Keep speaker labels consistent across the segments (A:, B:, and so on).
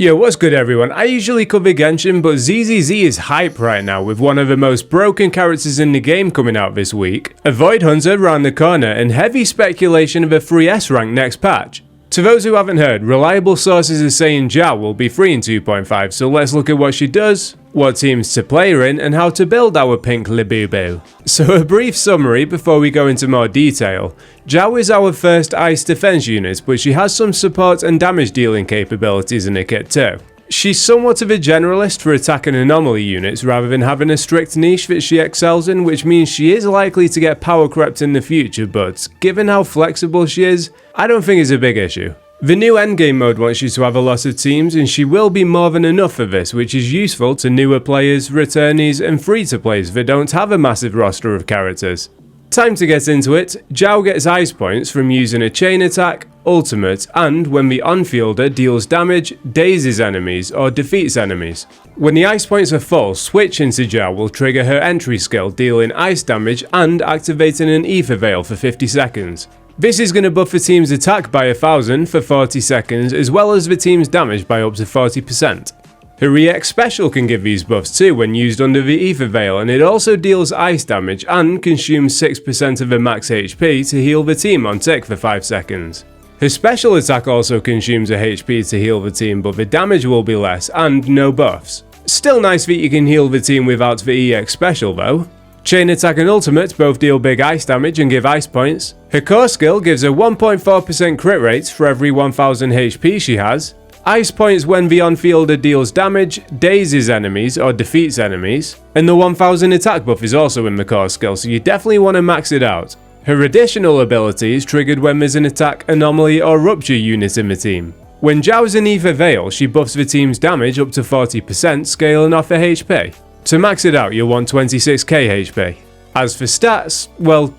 A: Yo, what's good everyone? I usually cover Genshin, but ZZZ is hype right now with one of the most broken characters in the game coming out this week, a Void Hunter round the corner, and heavy speculation of a free S rank next patch. To those who haven't heard, reliable sources are saying Zhao will be free in 2.5, so let's look at what she does, what teams to play her in, and how to build our pink Labubu. So a brief summary before we go into more detail. Zhao is our first ice defense unit, but she has some support and damage dealing capabilities in her kit too. She's somewhat of a generalist for attack and anomaly units rather than having a strict niche that she excels in, which means she is likely to get power crept in the future, but given how flexible she is, I don't think it's a big issue. The new endgame mode wants you to have a lot of teams, and she will be more than enough for this, which is useful to newer players, returnees and free-to-plays that don't have a massive roster of characters. Time to get into it. Zhao gets ice points from using a chain attack, ultimate, and when the on-fielder deals damage, dazes enemies or defeats enemies. When the ice points are full, switching to Zhao will trigger her entry skill, dealing ice damage and activating an ether veil for 50 seconds. This is going to buff the team's attack by 1000 for 40 seconds, as well as the team's damage by up to 40%. Her EX special can give these buffs too when used under the ether veil, and it also deals ice damage and consumes 6% of her max HP to heal the team on tick for 5 seconds. Her special attack also consumes a HP to heal the team, but the damage will be less and no buffs. Still nice that you can heal the team without the EX special though. Chain attack and ultimate both deal big ice damage and give ice points. Her core skill gives a 1.4% crit rate for every 1000 HP she has. Ice points when the on-fielder deals damage, dazes enemies or defeats enemies. And the 1000 attack buff is also in the core skill, so you definitely want to max it out. Her additional ability is triggered when there's an attack, anomaly or rupture unit in the team. When Zhao's in ether veil, she buffs the team's damage up to 40%, scaling off her HP. To max it out, you'll want 26k HP. As for stats, well,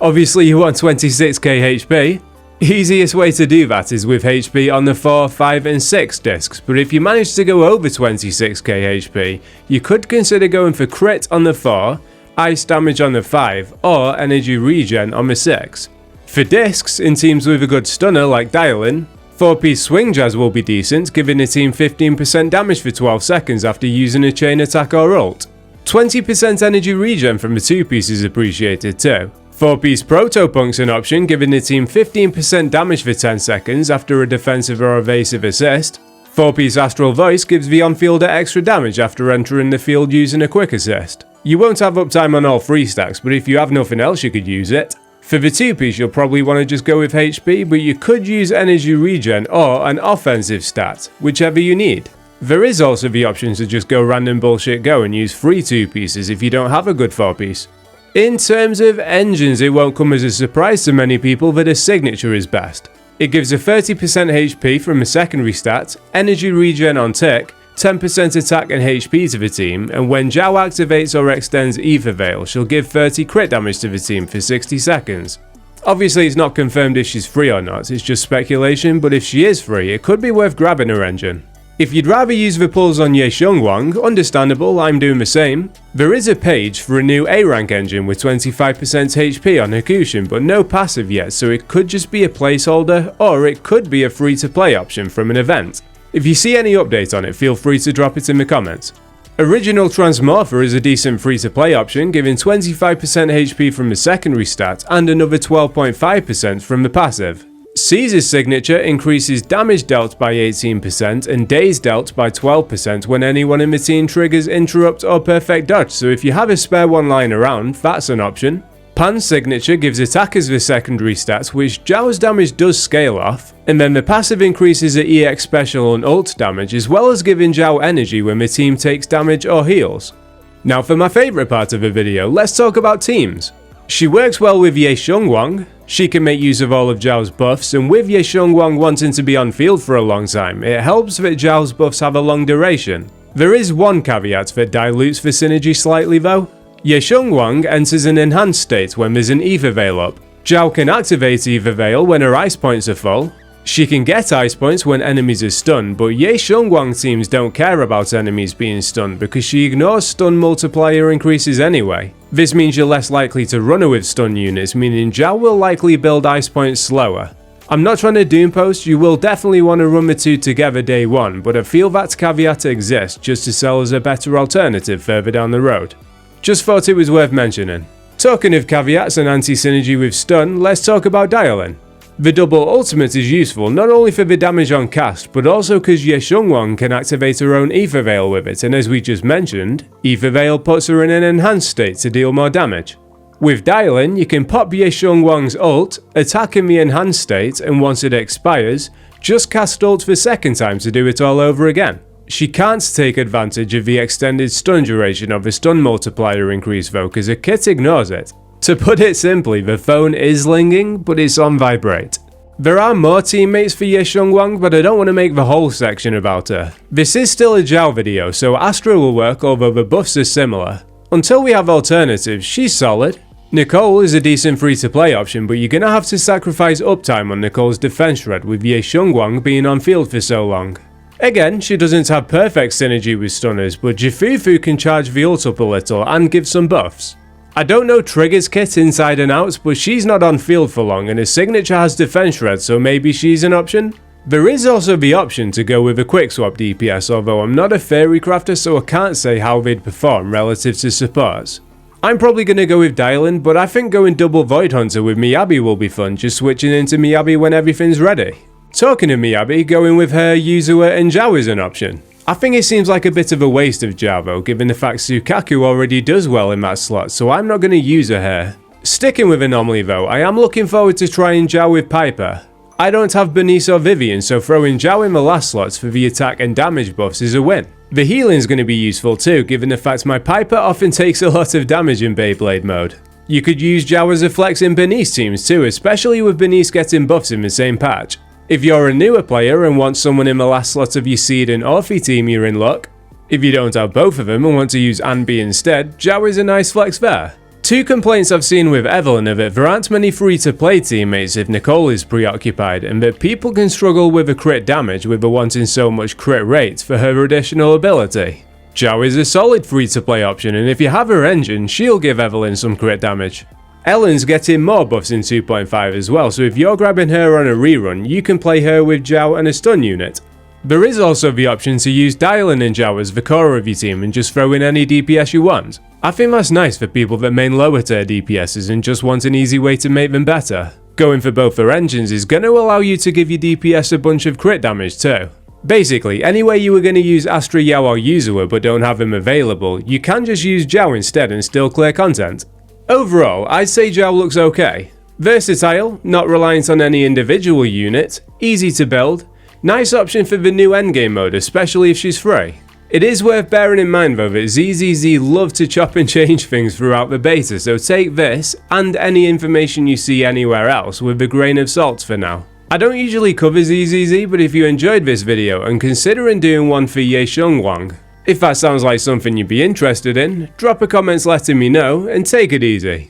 A: obviously you want 26k HP. Easiest way to do that is with HP on the 4, 5 and 6 discs, but if you manage to go over 26k HP, you could consider going for crit on the 4, ice damage on the 5, or energy regen on the 6. For discs, in teams with a good stunner like Dialin, 4-piece swing jazz will be decent, giving the team 15% damage for 12 seconds after using a chain attack or ult. 20% energy regen from the 2-piece is appreciated too. 4-piece Proto-Punk's an option, giving the team 15% damage for 10 seconds after a defensive or evasive assist. 4-piece Astral Voice gives the on-fielder extra damage after entering the field using a quick assist. You won't have uptime on all 3 stacks, but if you have nothing else you could use it. For the 2-piece you'll probably want to just go with HP, but you could use energy regen or an offensive stat, whichever you need. There is also the option to just go random bullshit go and use 3 2-pieces if you don't have a good 4-piece. In terms of engines, it won't come as a surprise to many people that a signature is best. It gives a 30% HP from a secondary stat, energy regen on tick, 10% attack and HP to the team, and when Zhao activates or extends ether veil, she'll give 30 crit damage to the team for 60 seconds. Obviously it's not confirmed if she's free or not, it's just speculation, but if she is free, it could be worth grabbing her engine. If you'd rather use the pulls on Ye Xiongwang, understandable, I'm doing the same. There is a page for a new A rank engine with 25% HP on Hakushin, but no passive yet, so it could just be a placeholder, or it could be a free to play option from an event. If you see any update on it, feel free to drop it in the comments. Original Transmorpher is a decent free to play option, giving 25% HP from the secondary stat and another 12.5% from the passive. Caesar's signature increases damage dealt by 18% and days dealt by 12% when anyone in the team triggers interrupt or perfect dodge, so if you have a spare one lying around, that's an option. Pan's signature gives attackers the secondary stats, which Zhao's damage does scale off, and then the passive increases the EX special and ult damage, as well as giving Zhao energy when the team takes damage or heals. Now for my favourite part of the video, let's talk about teams. She works well with Ye Xiongwang. She can make use of all of Zhao's buffs, and with Ye Xiongwang wanting to be on field for a long time, it helps that Zhao's buffs have a long duration. There is one caveat that dilutes the synergy slightly though. Ye Xiongwang enters an enhanced state when there's an ether veil up. Zhao can activate ether veil when her ice points are full. She can get ice points when enemies are stunned, but Ye Xiongwang teams don't care about enemies being stunned because she ignores stun multiplier increases anyway. This means you're less likely to run her with stun units, meaning Zhao will likely build ice points slower. I'm not trying to doom post, you will definitely want to run the two together day one, but I feel that caveat exists just to sell as a better alternative further down the road. Just thought it was worth mentioning. Talking of caveats and anti-synergy with stun, let's talk about dialing. The double ultimate is useful not only for the damage on cast, but also because Ye Xiongwang can activate her own Ether Veil with it, and as we just mentioned, Ether Veil puts her in an enhanced state to deal more damage. With dialing, you can pop Ye Xiongwang's ult, attack in the enhanced state, and once it expires, just cast ult for second time to do it all over again. She can't take advantage of the extended stun duration of the stun multiplier increase though, because her kit ignores it. To put it simply, the phone is linging, but it's on vibrate. There are more teammates for Ye Xiongwang, but I don't want to make the whole section about her. This is still a Zhao video, so Astra will work although the buffs are similar. Until we have alternatives, she's solid. Nicole is a decent free-to-play option, but you're gonna have to sacrifice uptime on Nicole's defense shred with Ye Xiongwang being on field for so long. Again, she doesn't have perfect synergy with stunners, but Jifufu can charge the ult up a little and give some buffs. I don't know Trigger's kit inside and out, but she's not on field for long and her signature has defense shred, so maybe she's an option. There is also the option to go with a quick swap DPS, although I'm not a fairy crafter so I can't say how they'd perform relative to supports. I'm probably going to go with dialing, but I think going double Void Hunter with Miyabi will be fun, just switching into Miyabi when everything's ready. Talking of Miyabi, going with her, Yuzua and Zhao is an option. I think it seems like a bit of a waste of Zhao though, given the fact Sukaku already does well in that slot, so I'm not going to use her here. Sticking with Anomaly though, I am looking forward to trying Zhao with Piper. I don't have Bernice or Vivian, so throwing Zhao in the last slots for the attack and damage buffs is a win. The healing's going to be useful too, given the fact my Piper often takes a lot of damage in Beyblade mode. You could use Zhao as a flex in Bernice teams too, especially with Bernice getting buffs in the same patch. If you're a newer player and want someone in the last slot of your Seed and Orphe team, you're in luck. If you don't have both of them and want to use Anbi instead, Zhao is a nice flex there. Two complaints I've seen with Evelyn are that there aren't many free-to-play teammates if Nicole is preoccupied, and that people can struggle with the crit damage with her wanting so much crit rate for her additional ability. Zhao is a solid free-to-play option, and if you have her engine, she'll give Evelyn some crit damage. Ellen's getting more buffs in 2.5 as well, so if you're grabbing her on a rerun, you can play her with Zhao and a stun unit. There is also the option to use Dialing and Zhao as the core of your team and just throw in any DPS you want. I think that's nice for people that main lower tier DPSs and just want an easy way to make them better. Going for both their engines is going to allow you to give your DPS a bunch of crit damage too. Basically, anyway you were going to use Astra, Yao or Yuzua but don't have them available, you can just use Zhao instead and still clear content. Overall, I'd say Zhao looks okay. Versatile, not reliant on any individual unit, easy to build, nice option for the new endgame mode, especially if she's free. It is worth bearing in mind though that ZZZ love to chop and change things throughout the beta, so take this and any information you see anywhere else with a grain of salt for now. I don't usually cover ZZZ, but if you enjoyed this video and considering doing one for Ye Xiongwang, if that sounds like something you'd be interested in, drop a comment letting me know and take it easy.